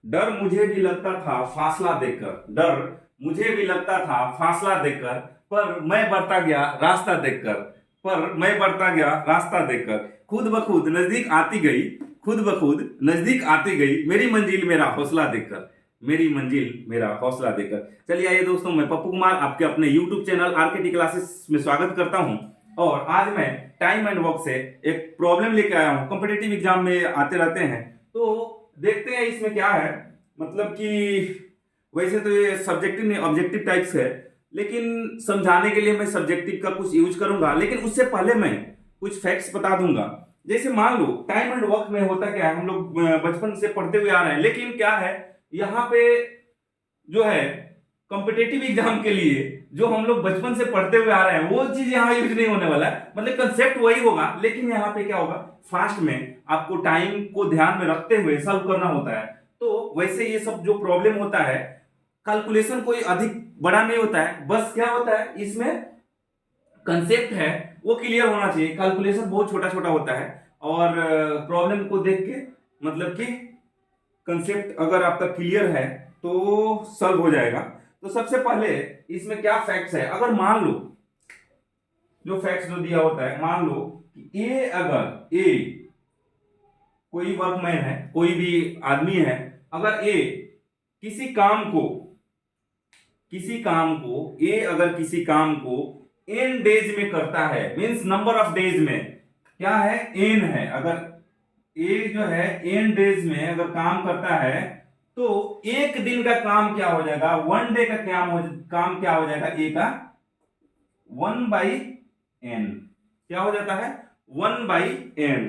डर मुझे भी लगता था फासला देकर, डर मुझे भी लगता था फासला देकर, पर मैं बढ़ता गया रास्ता देखकर, पर मैं बढ़ता गया रास्ता देखकर, खुद ब खुद नजदीक आती गई, खुद ब खुद नजदीक आती गई, मेरी मंजिल मेरा हौसला देकर, मेरी मंजिल मेरा हौसला देकर। चलिए आइए दोस्तों, मैं पप्पू कुमार आपके अपने यूट्यूब चैनल आरकेटी क्लासेस में स्वागत करता हूं। और आज मैं टाइम एंड वर्क से एक प्रॉब्लम लेके आया हूं। कॉम्पिटिटिव एग्जाम में आते रहते हैं, तो देखते हैं इसमें क्या है। मतलब कि वैसे तो ये सब्जेक्टिव नहीं ऑब्जेक्टिव टाइप्स है, लेकिन समझाने के लिए मैं सब्जेक्टिव का कुछ यूज करूंगा। लेकिन उससे पहले मैं कुछ फैक्ट्स बता दूंगा। जैसे मान लो टाइम एंड वर्क में होता क्या है, हम लोग बचपन से पढ़ते हुए आ रहे हैं, लेकिन क्या है यहाँ पे जो है कॉम्पिटेटिव एग्जाम के लिए जो हम लोग बचपन से पढ़ते हुए आ रहे हैं वो चीज यहाँ यूज नहीं होने वाला है। मतलब कंसेप्ट वही होगा, लेकिन यहाँ पे क्या होगा, फास्ट में आपको टाइम को ध्यान में रखते हुए सॉल्व करना होता है। तो वैसे ये सब जो प्रॉब्लम होता है, कैलकुलेशन कोई अधिक बड़ा नहीं होता है, बस क्या होता है इसमें कंसेप्ट है वो क्लियर होना चाहिए। कैलकुलेशन बहुत छोटा छोटा होता है और प्रॉब्लम को देख के मतलब कि कंसेप्ट अगर आपका क्लियर है तो सॉल्व हो जाएगा। तो सबसे पहले इसमें क्या फैक्ट्स है, अगर मान लो जो फैक्ट्स जो दिया होता है, मान लो कि ए, अगर ए कोई वर्कमैन है, कोई भी आदमी है, अगर ए किसी काम को ए अगर किसी काम को एन डेज में करता है, मींस नंबर ऑफ डेज में, क्या है एन है, अगर ए जो है एन डेज में अगर काम करता है तो एक दिन का काम क्या हो जाएगा, वन डे का काम क्या हो जाएगा, ए का 1/n क्या हो जाता है 1/n।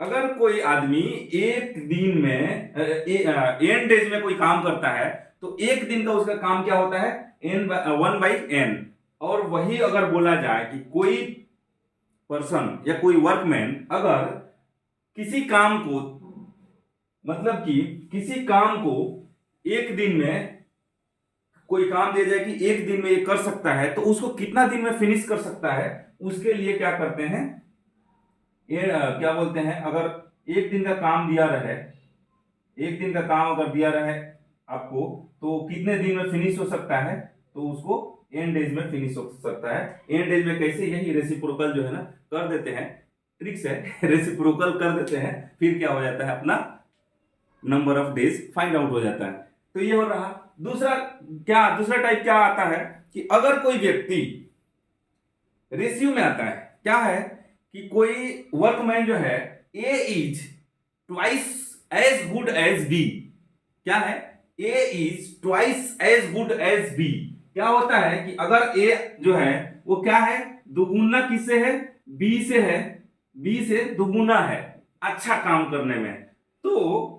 अगर कोई आदमी एक दिन में एन डेज में कोई काम करता है तो एक दिन का उसका काम क्या होता है 1/n। और वही अगर बोला जाए कि कोई पर्सन या कोई वर्कमैन अगर किसी काम को मतलब कि किसी काम को एक दिन में कोई काम दिया जाए कि एक दिन में ये कर सकता है, तो उसको कितना दिन में फिनिश कर सकता है, उसके लिए क्या करते हैं, ये क्या बोलते हैं, अगर एक दिन का काम दिया रहे, एक दिन का काम अगर दिया रहे आपको, तो कितने दिन में फिनिश हो सकता है, तो उसको एन डेज में फिनिश हो सकता है। एन डेज में कैसे, यही रेसिप्रोकल जो है ना कर देते हैं, ट्रिक्स है रेसिप्रोकल कर देते हैं, फिर क्या हो जाता है अपना number of days find out हो जाता है। तो ये हो रहा। दूसरा टाइप क्या आता है कि अगर कोई व्यक्ति रेशियो में आता है, क्या है कि कोई वर्कमैन जो है A is twice as good as B, क्या है A is twice as good as B. क्या होता है कि अगर ए जो है वो क्या है, दुगुना किससे है, बी से है, बी से दुगुना है अच्छा काम करने में, तो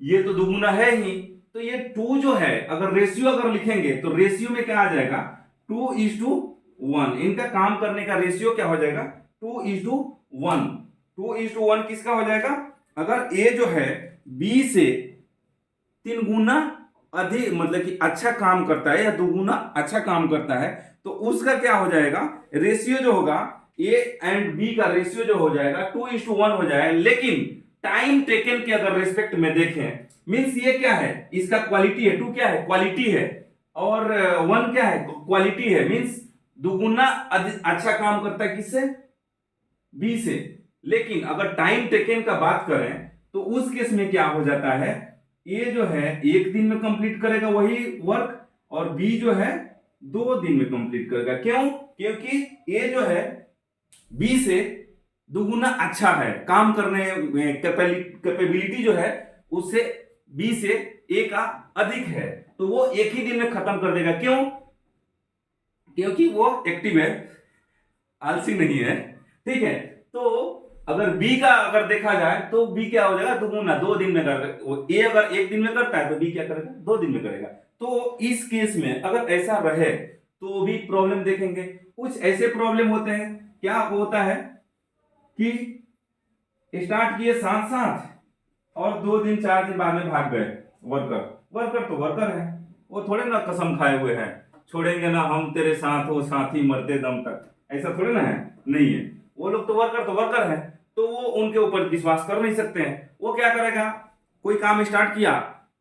ये तो दुगुना है ही, तो ये टू जो है अगर रेशियो अगर लिखेंगे तो रेशियो में क्या आ जाएगा 2:1। इनका काम करने का रेशियो क्या हो जाएगा 2:1। 2:1 किसका हो जाएगा, अगर ए जो है बी से 3 गुना अधिक मतलब कि अच्छा काम करता है या 2 गुना अच्छा काम करता है, तो उसका क्या हो जाएगा रेशियो जो होगा, ए एंड बी का रेशियो जो हो जाएगा 2:1 हो जाएगा। लेकिन टाइम टेकन के अगर रेस्पेक्ट में देखें, मींस ये क्या है, इसका क्वालिटी है, टू क्या है क्वालिटी है, और वन क्या है क्वालिटी है, मींस दुगुना अच्छा काम करता है किससे, बी से। लेकिन अगर टाइम टेकन का बात करें तो उस केस में क्या हो जाता है, ए जो है एक दिन में कंप्लीट करेगा वही वर्क, और बी जो है 2 दिन में कंप्लीट करेगा। क्यों, क्योंकि ए जो है बी से दुगुना अच्छा है काम करने में, कैपेबिलिटी जो है उससे बी से ए का अधिक है, तो वो एक ही दिन में खत्म कर देगा। क्यों, क्योंकि वो एक्टिव है, आलसी नहीं है। ठीक है, तो अगर बी का अगर देखा जाए तो बी क्या हो जाएगा दुगुना, 2 दिन में करेगा। ए अगर एक दिन में करता है तो बी क्या करेगा 2 दिन में करेगा। तो इस केस में अगर ऐसा रहे तो भी प्रॉब्लम देखेंगे। कुछ ऐसे प्रॉब्लम होते हैं, क्या होता है कि स्टार्ट किए साथ साथ और 2 दिन 4 दिन बाद में भाग गए वर्कर। वर्कर तो वर्कर है, वो थोड़े ना कसम खाए हुए हैं, छोड़ेंगे ना हम तेरे साथ हो साथी मरते दम तक, ऐसा थोड़े ना है, नहीं है। वो लोग तो वर्कर है, तो वो उनके ऊपर विश्वास कर नहीं सकते हैं। वो क्या करेगा, कोई काम स्टार्ट किया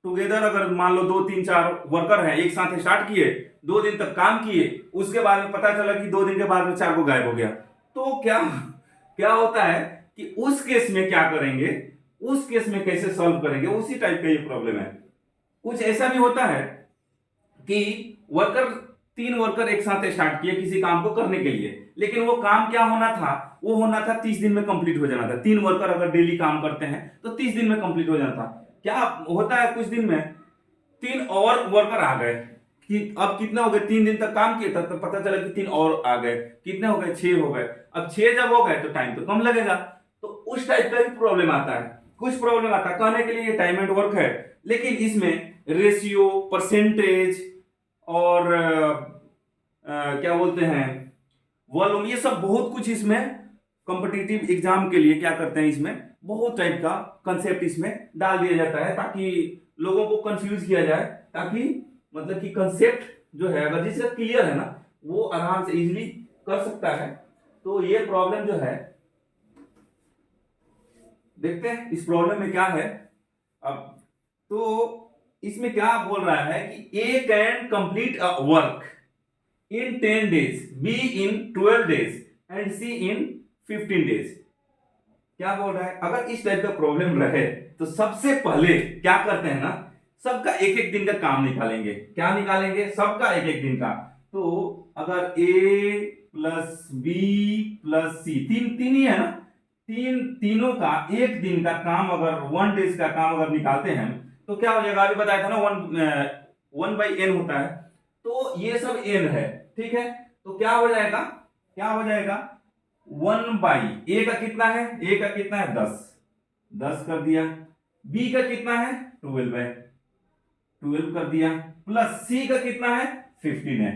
टुगेदर अगर मान लो 2 3 4 वर्कर हैं, एक साथ स्टार्ट किए, 2 दिन तक काम किए, उसके बाद में पता चला कि 2 दिन के बाद में 4 को गायब हो गया, तो क्या क्या होता है कि उस केस में क्या करेंगे, उस केस में कैसे सॉल्व करेंगे, उसी टाइप का ये प्रॉब्लम है। कुछ ऐसा भी होता है कि वर्कर 3 वर्कर एक साथ स्टार्ट किए किसी काम को करने के लिए, लेकिन वो काम क्या होना था, वो होना था 30 दिन में कंप्लीट हो जाना था। 3 वर्कर अगर डेली काम करते हैं तो 30 दिन में कंप्लीट हो जाना था। क्या होता है, कुछ दिन में 3 और वर्कर आ गए कि अब कितना हो गए, 3 दिन तक काम किए था तो पता चला कि 3 और आ गए, कितने हो गए, 6 हो गए। अब 6 जब हो गए तो टाइम तो कम लगेगा, तो उस टाइप का भी प्रॉब्लम आता है। कुछ प्रॉब्लम आता है, कहने के लिए ये टाइम एंड वर्क है, लेकिन इसमें रेशियो, परसेंटेज और क्या बोलते हैं, वॉल्यूम, ये सब बहुत कुछ इसमें कॉम्पिटिटिव एग्जाम के लिए क्या करते हैं, इसमें बहुत टाइप का कंसेप्ट इसमें डाल दिया जाता है ताकि लोगों को कंफ्यूज किया जाए, ताकि मतलब कि कंसेप्ट जो है अगर जिसका क्लियर है ना वो आराम से इजीली कर सकता है। तो ये प्रॉब्लम जो है, देखते हैं इस प्रॉब्लम में क्या है। अब तो इसमें क्या बोल रहा है कि A can complete a work in 10 days, B in 12 days and C in 15 days। क्या बोल रहा है, अगर इस टाइप का प्रॉब्लम रहे तो सबसे पहले क्या करते हैं ना, सबका एक एक दिन का काम निकालेंगे। क्या निकालेंगे, सबका एक एक दिन का। तो अगर A plus B plus C, तीन ही है ना, तीनों का एक दिन का काम, अगर 1 डेज का काम अगर निकालते हैं तो क्या हो जाएगा, अभी बताया था ना 1/n होता है, तो ये सब n है, ठीक है। तो क्या हो जाएगा, क्या हो जाएगा, 1/a का कितना है, a का कितना है 10 कर दिया, b का कितना है 12 है, 12 कर दिया, प्लस c का कितना है 15 है,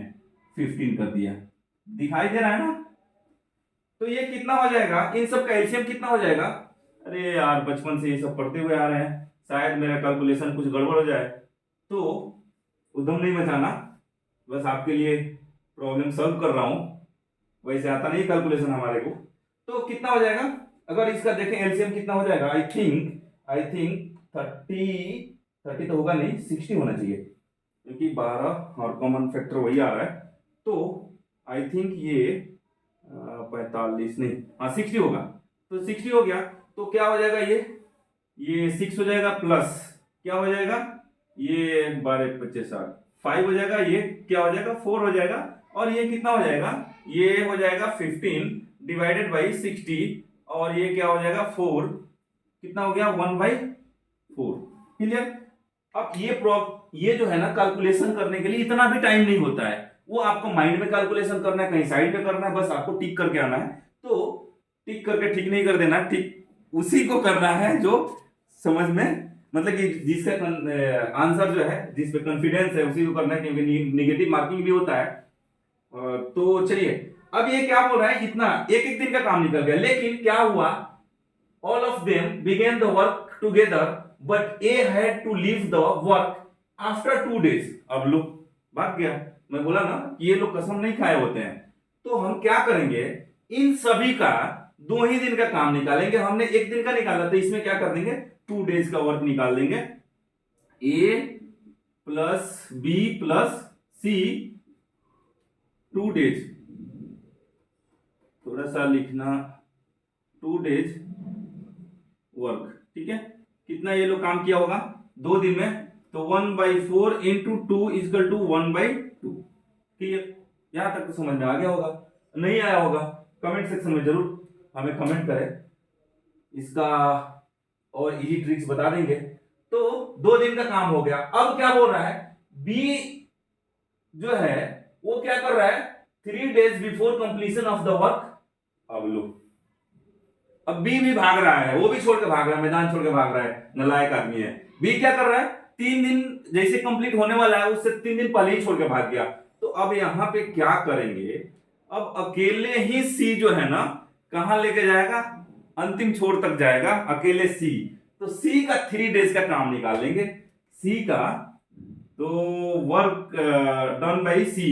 15 कर दिया। दिखाई दे रहा है ना। तो ये कितना हो जाएगा, इन सब का एलसीएम कितना हो जाएगा। अरे यार बचपन से ये सब पढ़ते हुए आ रहे हैं, शायद मेरा कैलकुलेशन कुछ गड़बड़ हो जाए तो उद्यम नहीं मचाना, बस आपके लिए प्रॉब्लम सॉल्व कर रहा हूं, वैसे आता नहीं कैलकुलेशन हमारे को। तो कितना हो जाएगा, अगर इसका देखें एलसीएम कितना हो जाएगा, आई थिंक 30 तो होगा नहीं, 60 होना चाहिए, क्योंकि 12 और कॉमन फैक्टर वही आ रहा है। तो आई थिंक ये 45 नहीं, हाँ 60 होगा। तो 60 हो गया तो क्या हो जाएगा, ये 6 हो जाएगा, प्लस क्या हो जाएगा, ये 12 25 60 5 हो जाएगा, ये क्या हो जाएगा 4 हो जाएगा, और ये कितना हो जाएगा, ये हो जाएगा 15 डिवाइडेड बाई 60, और ये क्या हो जाएगा 4, कितना हो गया 1/4। क्लियर। अब ये जो है ना कैलकुलेशन करने के लिए इतना भी टाइम नहीं होता है, वो आपको माइंड में कैलकुलेशन करना है, कहीं साइड पे करना है, बस आपको टिक करके आना है। तो टिक करके ठीक नहीं कर देना, ठीक उसी को करना है जो समझ में, मतलब कि जिसका आंसर जो है जिस पे कॉन्फिडेंस है उसी को करना है, क्योंकि निगेटिव मार्किंग भी होता है। तो चलिए, अब ये क्या बोल रहा है, इतना एक एक दिन का काम निकल गया, लेकिन क्या हुआ, all of them began the work together but A had to leave the work after 2 days। अब लो भाग गया, मैं बोला ना कि ये लोग कसम नहीं खाए होते हैं। तो हम क्या करेंगे, इन सभी का 2 ही दिन का काम निकालेंगे, हमने एक दिन का निकाला तो इसमें क्या कर देंगे 2 days का वर्क निकाल देंगे। ए प्लस बी प्लस सी 2 days, थोड़ा सा लिखना 2 days वर्क, ठीक है। कितना ये लोग काम किया होगा 2 दिन में, तो 1/4 इंटू 2 इजकल टू 1/2। क्लियर, यहां तक तो समझ में आ गया होगा, नहीं आया होगा कमेंट सेक्शन में जरूर हमें कमेंट करें, इसका और इजी ट्रिक्स बता देंगे। तो 2 दिन का काम हो गया। अब क्या बोल रहा है, बी जो है वो क्या कर रहा है, 3 days before completion of the work. अब लो, अब बी भी भाग रहा है, वो भी छोड़ के भाग रहा है, मैदान छोड़ के भाग रहा है, नालायक आदमी है। बी क्या कर रहा है, 3 दिन जैसे कंप्लीट होने वाला है उससे 3 दिन पहले ही छोड़ के भाग गया। तो अब यहां पे क्या करेंगे, अब अकेले ही सी जो है ना कहां लेके जाएगा, अंतिम छोर तक जाएगा अकेले सी। तो सी का 3 days का काम निकाल लेंगे, सी का तो वर्क डन बाई सी,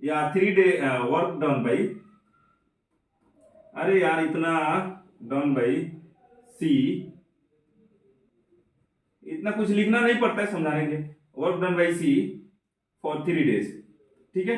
या 3 day वर्क डन बाई, अरे यार इतना डन बाई सी इतना कुछ लिखना नहीं पड़ता है समझाने के लिए। Work done by C for 3 days, ठीक है।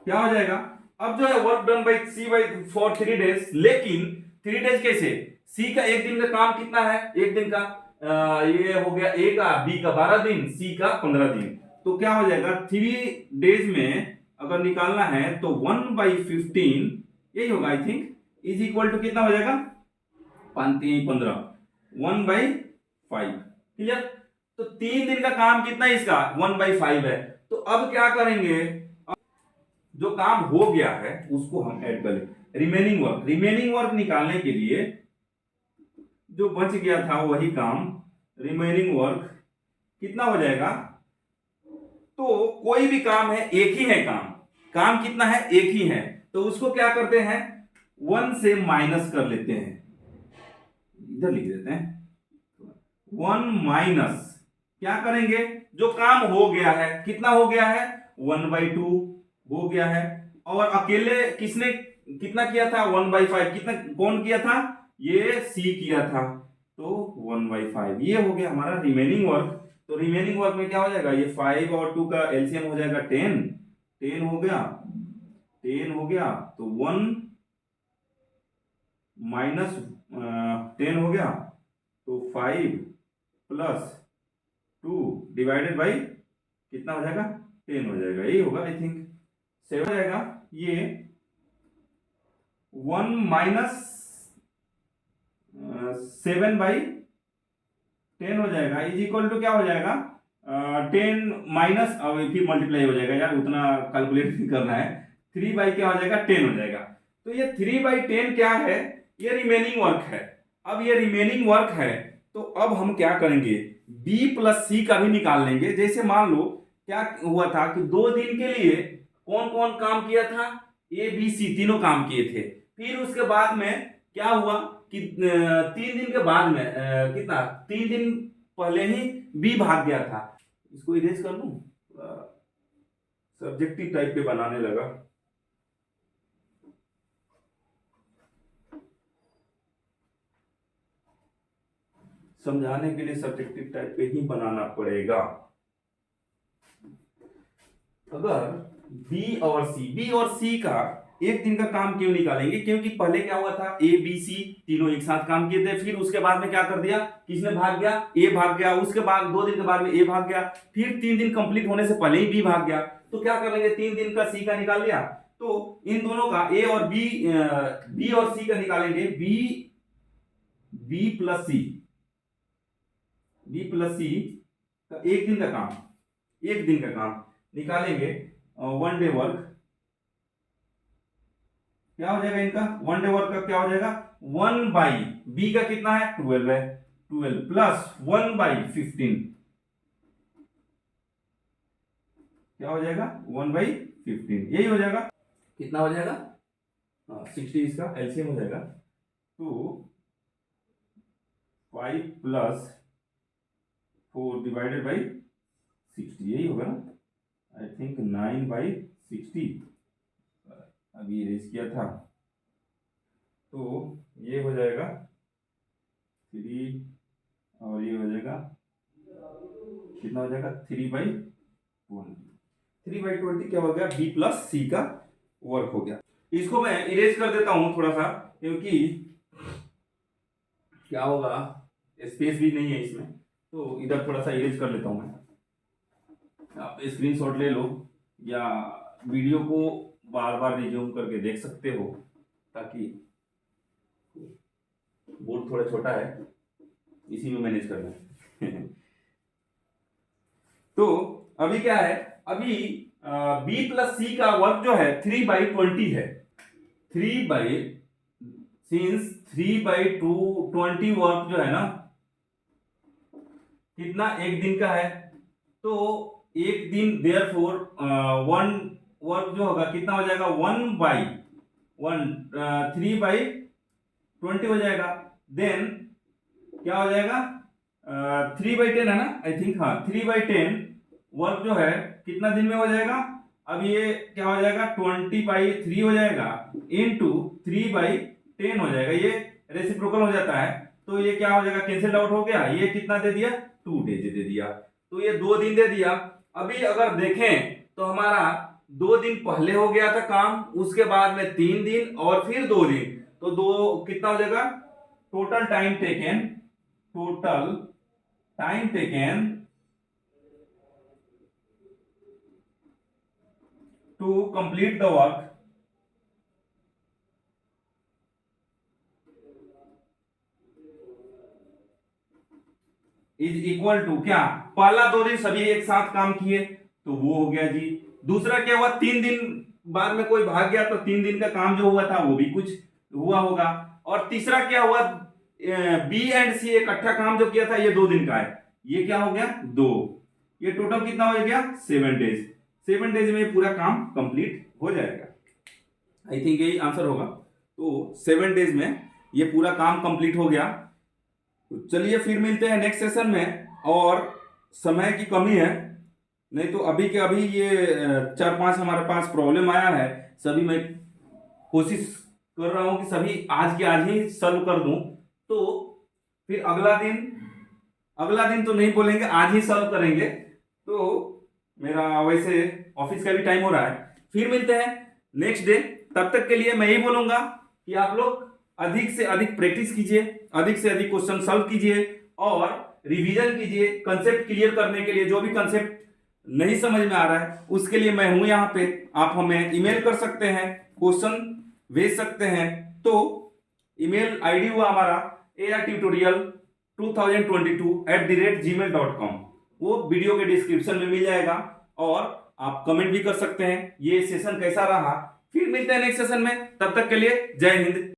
क्या हो जाएगा, अब जो है work done by C by for 3 days, लेकिन 3 days कैसे, सी का एक दिन का काम कितना है, एक दिन का ये हो गया ए का, बी का 12 दिन, सी का 15 दिन। तो क्या हो जाएगा 3 days में अगर निकालना है तो 1/15 यही होगा I think, is equal to कितना हो जाएगा 5×3=15, 1/5, क्लियर। तो 3 दिन का काम कितना है इसका 1/5 है। तो अब क्या करेंगे, जो काम हो गया है उसको हम ऐड कर लें, रिमेनिंग वर्क निकालने के लिए जो बच गया था वही काम, रिमेनिंग वर्क कितना हो जाएगा। तो कोई भी काम है, एक ही है काम कितना है, एक ही है, तो उसको क्या करते हैं 1 से माइनस कर लेते हैं, इधर लिख देते हैं 1 माइनस, क्या करेंगे, जो काम हो गया है कितना हो गया है 1/2 हो गया है, और अकेले किसने कितना किया था 1/5, कितना कौन किया था, ये सी किया था, तो 1/5 ये हो गया हमारा रिमेनिंग वर्क। तो रिमेनिंग वर्क में क्या हो जाएगा, ये 5 और 2 का एलसीएम हो जाएगा 10 हो गया, 10 हो गया, तो 1 माइनस 10 हो गया, तो 5 प्लस 2 डिवाइडेड बाई कितना हो जाएगा 10 हो जाएगा, यही होगा आई थिंक 7 हो जाएगा। ये 1 माइनस 7/10 हो जाएगा, इज इक्वल टू क्या हो जाएगा 10 माइनस, अब फिर मल्टीप्लाई हो जाएगा यार, उतना कैलकुलेट नहीं करना है, 3 बाई क्या हो जाएगा 10 हो जाएगा। तो ये 3/10 क्या है, ये रिमेनिंग वर्क है। अब ये रिमेनिंग वर्क है तो अब हम क्या करेंगे, B प्लस सी का भी निकाल लेंगे। जैसे मान लो क्या हुआ था कि 2 दिन के लिए कौन कौन काम किया था, A B C तीनों काम किए थे, फिर उसके बाद में क्या हुआ कि 3 दिन के बाद में कितना 3 दिन पहले ही B भाग गया था। इसको इरेज कर लूं, सब्जेक्टिव टाइप पे बनाने लगा, समझाने के लिए सब्जेक्टिव टाइप पे ही बनाना पड़ेगा। अगर बी और सी का एक दिन का काम क्यों निकालेंगे, क्योंकि पहले क्या हुआ था ए बी सी तीनों एक साथ काम किए थे, फिर उसके बाद में क्या कर दिया, किसने भाग गया, ए भाग गया, उसके बाद 2 दिन के बाद में ए भाग गया, फिर 3 दिन कंप्लीट होने से पहले ही बी भाग गया। तो क्या कर लेंगे 3 दिन का सी का निकाल लिया, तो इन दोनों का ए और बी और सी का निकालेंगे, बी प्लस सी का एक दिन का काम निकालेंगे, 1 डे वर्क क्या हो जाएगा इनका, 1 डे वर्क का क्या हो जाएगा 1/बी का कितना है 12 है, 12 प्लस 1/15 क्या हो जाएगा 1/15, यही हो जाएगा, कितना हो जाएगा 60, इसका एलसीएम हो जाएगा, तो 5 प्लस 4 डिवाइडेड बाई 60 यही होगा ना, आई थिंक 9/60, अभी इरेज किया था, तो ये हो जाएगा 3 और ये हो जाएगा कितना हो जाएगा 3/20 क्या हो गया, बी प्लस सी का वर्क हो गया। इसको मैं इरेज कर देता हूं थोड़ा सा, क्योंकि क्या होगा स्पेस भी नहीं है इसमें, तो इधर थोड़ा सा इरेज कर लेता हूं मैं। आप स्क्रीनशॉट ले लो या वीडियो को बार बार रिज्यूम करके देख सकते हो, ताकि बोर्ड थोड़ा छोटा है इसी में मैनेज करना है। तो अभी क्या है, अभी बी प्लस सी का वर्क जो है 3/20 है, 3/20 वर्क जो है ना कितना एक दिन का है, तो एक दिन देयरफॉर 1 वर्क जो होगा कितना हो जाएगा 3/20 हो जाएगा, देन क्या हो जाएगा 3/10 है ना आई थिंक, हाँ 3/10 वर्क जो है कितना दिन में हो जाएगा, अब ये क्या हो जाएगा 20/3 हो जाएगा इनटू 3/10 हो जाएगा, ये रेसिप्रोकल हो जाता है तो ये क्या हो जाएगा, कैंसिल आउट हो गया। ये कितना दे दिया, 2 डेज दे दिया, तो ये 2 दिन दे दिया। अभी अगर देखें तो हमारा 2 दिन पहले हो गया था काम, उसके बाद में 3 दिन और फिर 2 दिन, तो 2 कितना हो जाएगा, total time taken to complete the work is equal to क्या, पहला 2 दिन सभी एक साथ काम किए तो वो हो गया जी। दूसरा क्या हुआ, 3 दिन बाद में कोई भाग गया तो 3 दिन का काम जो हुआ था वो भी कुछ हुआ होगा। और तीसरा क्या हुआ, बी एंड सी इकट्ठा काम जो किया था ये 2 दिन का है, ये क्या हो गया 2, ये टोटल कितना हो गया 7 डेज। 7 डेज में पूरा काम कंप्लीट हो जाएगा। आई थिंक यही आंसर होगा। तो 7 डेज में ये पूरा काम कंप्लीट हो गया। तो चलिए फिर मिलते हैं नेक्स्ट सेशन में, और समय की कमी है, नहीं तो अभी के अभी ये 4-5 हमारे पास प्रॉब्लम आया है, सभी मैं कोशिश कर रहा हूं कि सभी आज के आज ही सॉल्व कर दूं। तो फिर अगला दिन तो नहीं बोलेंगे, आज ही सॉल्व करेंगे। तो मेरा वैसे ऑफिस का भी टाइम हो रहा है, फिर मिलते हैं नेक्स्ट डे। तब तक के लिए मैं यही बोलूंगा कि आप लोग अधिक से अधिक प्रैक्टिस कीजिए, अधिक से अधिक क्वेश्चन सॉल्व कीजिए और रिवीजन कीजिए। कंसेप्ट क्लियर करने के लिए जो भी कंसेप्ट नहीं समझ में आ रहा है उसके लिए मैं हूं यहाँ पे, आप हमें ईमेल कर सकते हैं, क्वेश्चन भेज सकते हैं। तो ईमेल आईडी हुआ हमारा artutorial2022@gmail.com, वो वीडियो के डिस्क्रिप्शन में मिल जाएगा, और आप कमेंट भी कर सकते हैं ये सेशन कैसा रहा। फिर मिलते हैं नेक्स्ट सेशन में, तब तक के लिए जय हिंद।